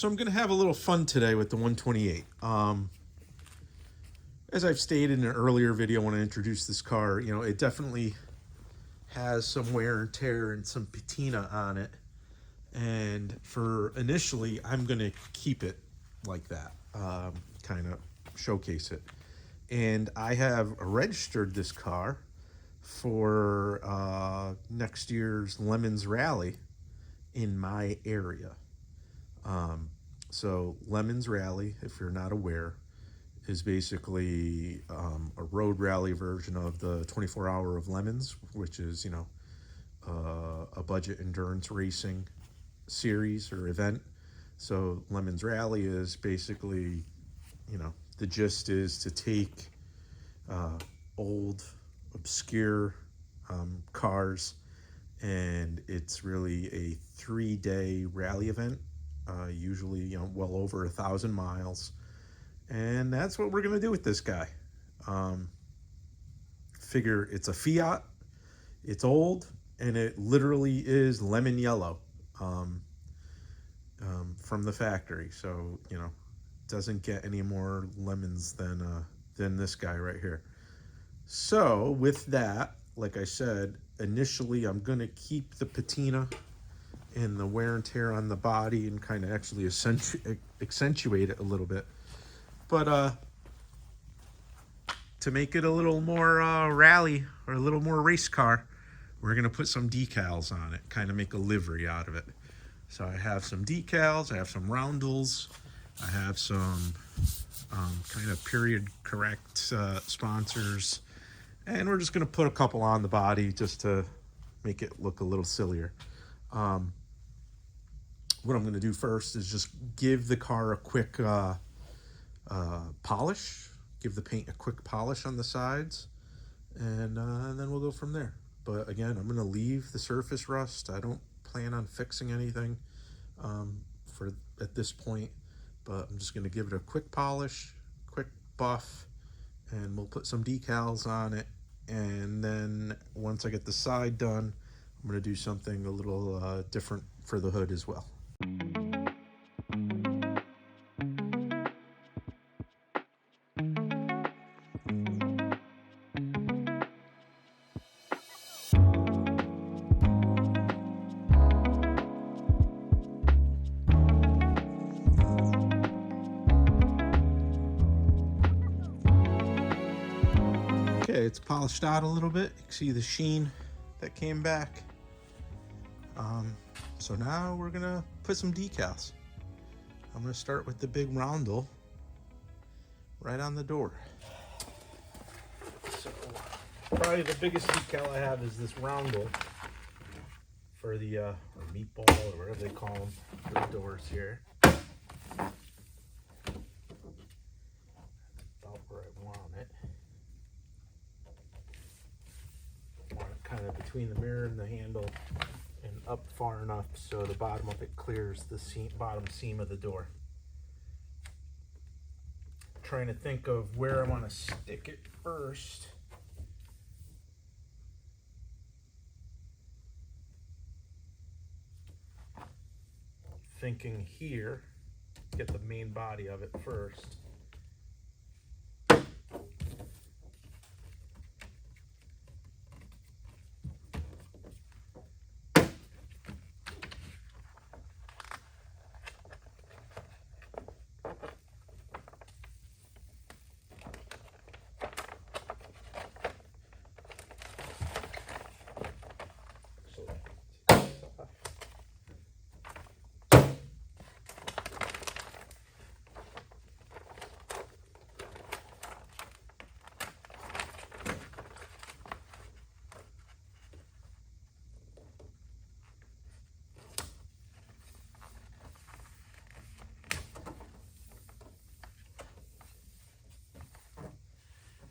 So I'm going to have a little fun today with the 128. As I've stated in an earlier video when I introduced this car, you know, it definitely has some wear and tear and some patina on it. And for initially, I'm going to keep it like that, kind of showcase it. And I have registered this car for next year's Lemons Rally in my area. So Lemons Rally, if you're not aware, is basically a road rally version of the 24 Hour of Lemons, which is, you know, a budget endurance racing series or event. So Lemons Rally is basically, you know, the gist is to take old, obscure cars, and it's really a 3-day rally event, usually, you know, well over 1,000 miles. And that's what we're going to do with this guy. Figure it's a Fiat, it's old, and it literally is lemon yellow from the factory. So, you know, doesn't get any more lemons than this guy right here. So with that, like I said, initially I'm going to keep the patina and the wear and tear on the body and kind of actually accentuate it a little bit. But to make it a little more rally or a little more race car, we're going to put some decals on it, kind of make a livery out of it. So I have some decals, I have some roundels, I have some kind of period correct sponsors, and we're just going to put a couple on the body just to make it look a little sillier. What I'm going to do first is just give the car a quick polish, give the paint a quick polish on the sides, and then we'll go from there. But again, I'm going to leave the surface rust. I don't plan on fixing anything at this point, but I'm just going to give it a quick polish, quick buff, and we'll put some decals on it. And then once I get the side done, I'm going to do something a little different for the hood as well. Okay, it's polished out a little bit. You can see the sheen that came back. So now we're gonna put some decals. I'm gonna start with the big roundel right on the door. So probably the biggest decal I have is this roundel for the or meatball or whatever they call them for the doors here. That's about where I want it. Kind of between the mirror and the handle and up far enough so the bottom of it clears the bottom seam of the door. I'm trying to think of where I want to stick it first. Thinking here, get the main body of it first.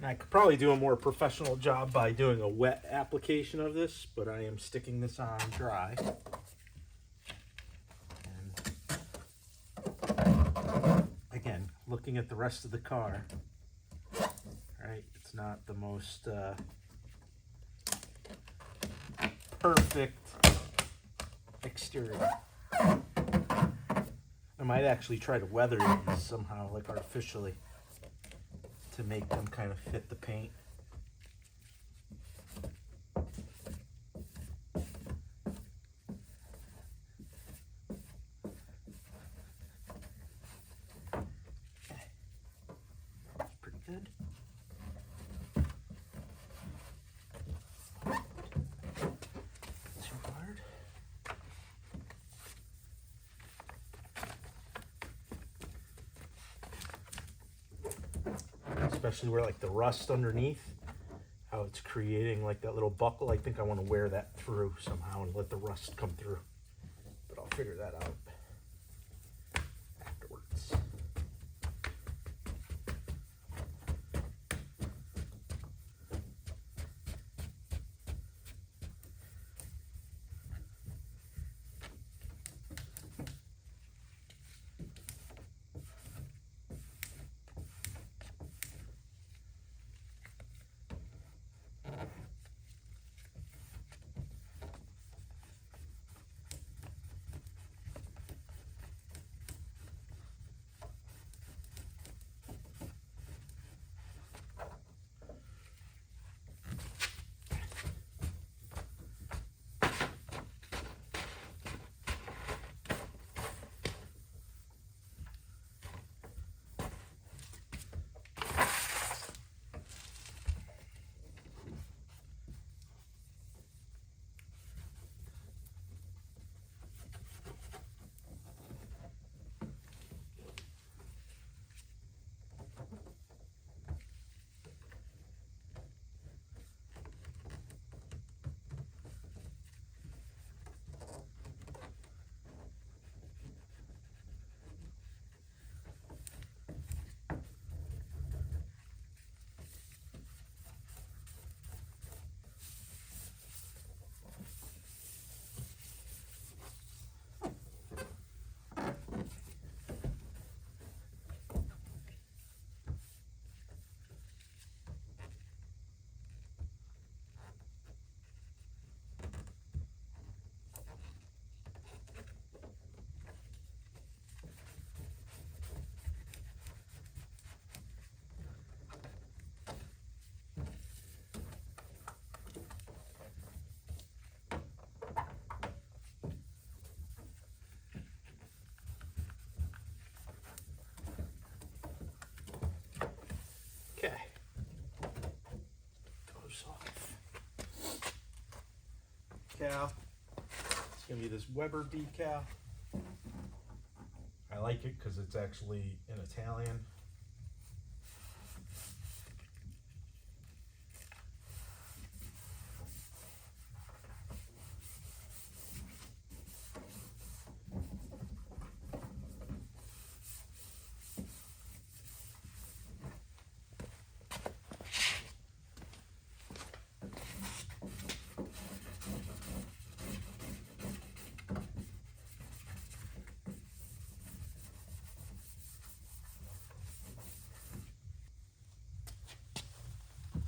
I could probably do a more professional job by doing a wet application of this, but I am sticking this on dry. And again, looking at the rest of the car, right, it's not the most perfect exterior. I'm might actually try to weather these somehow, like artificially, to make them kind of fit the paint. Pretty good. Too hard. Especially where like the rust underneath, how it's creating like that little buckle. I think I want to wear that through somehow and let the rust come through. But I'll figure that out afterwards. Okay. Goes off. Decal. It's gonna be this Weber decal. I like it because it's actually in Italian.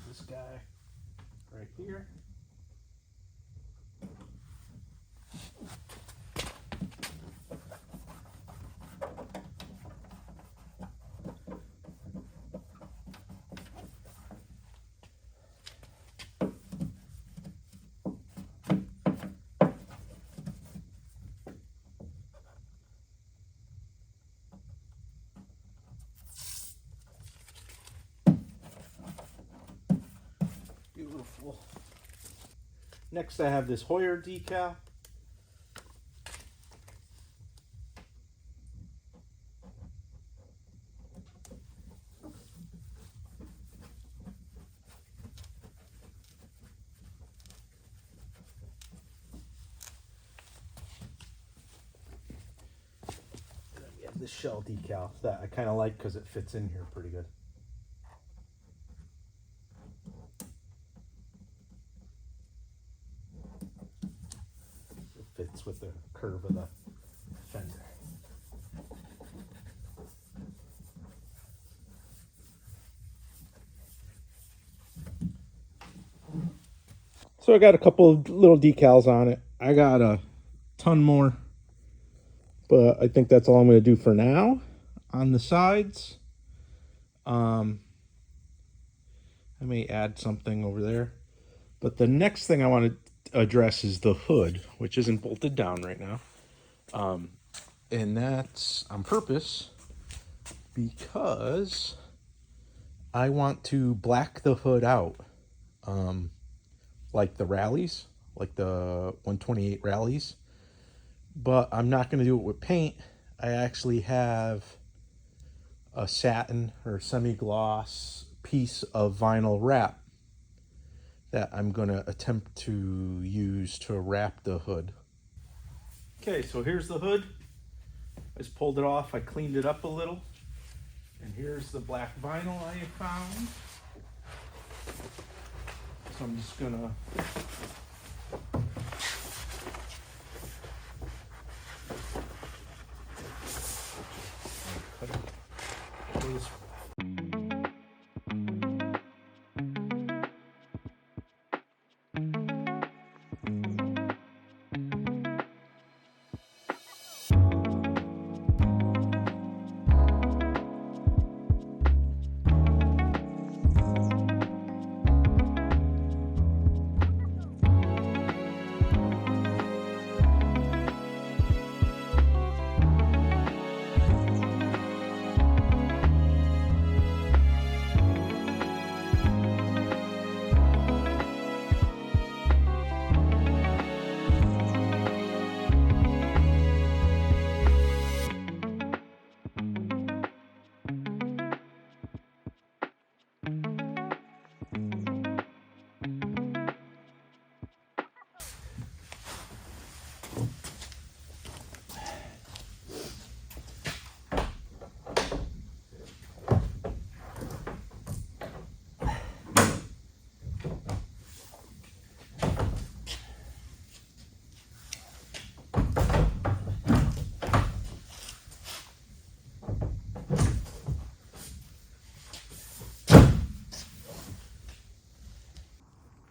This guy right here. Beautiful. Next I have this Hoyer decal. Then we have this shell decal that I kind of like because it fits in here pretty good. It fits with the curve of the fender. So I got a couple of little decals on it. I got a ton more but I think that's all I'm going to do for now. On the sides, I may add something over there. But the next thing I want to address is the hood, which isn't bolted down right now. And that's on purpose because I want to black the hood out, like the rallies, like the 128 rallies. But I'm not going to do it with paint. I actually have a satin or semi-gloss piece of vinyl wrap that I'm going to attempt to use to wrap the hood. Okay, so here's the hood. I just pulled it off. I cleaned it up a little. And here's the black vinyl I have found. So I'm just going to cut this.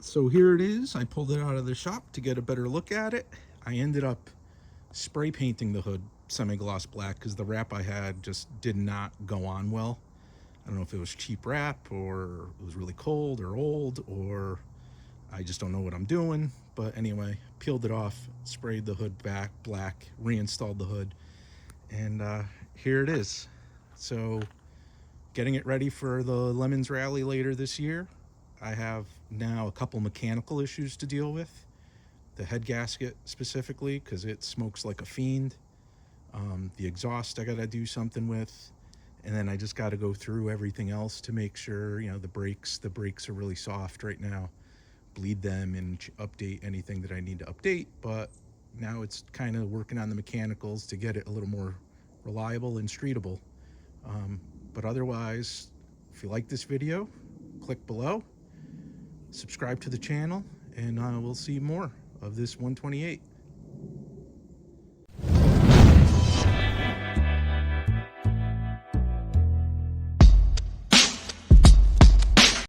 So here it is. I pulled it out of the shop to get a better look at it. I ended up spray painting the hood semi-gloss black because the wrap I had just did not go on well. I don't know if it was cheap wrap or it was really cold or old, or I just don't know what I'm doing. But anyway, peeled it off, sprayed the hood back black, reinstalled the hood, and here it is. So getting it ready for the Lemons Rally later this year. I have now a couple mechanical issues to deal with. The head gasket specifically, because it smokes like a fiend. The exhaust I gotta do something with. And then I just gotta go through everything else to make sure, the brakes are really soft right now. Bleed them and update anything that I need to update. But now it's kind of working on the mechanicals to get it a little more reliable and streetable. But otherwise, if you like this video, click below. Subscribe to the channel, and we'll see more of this 128.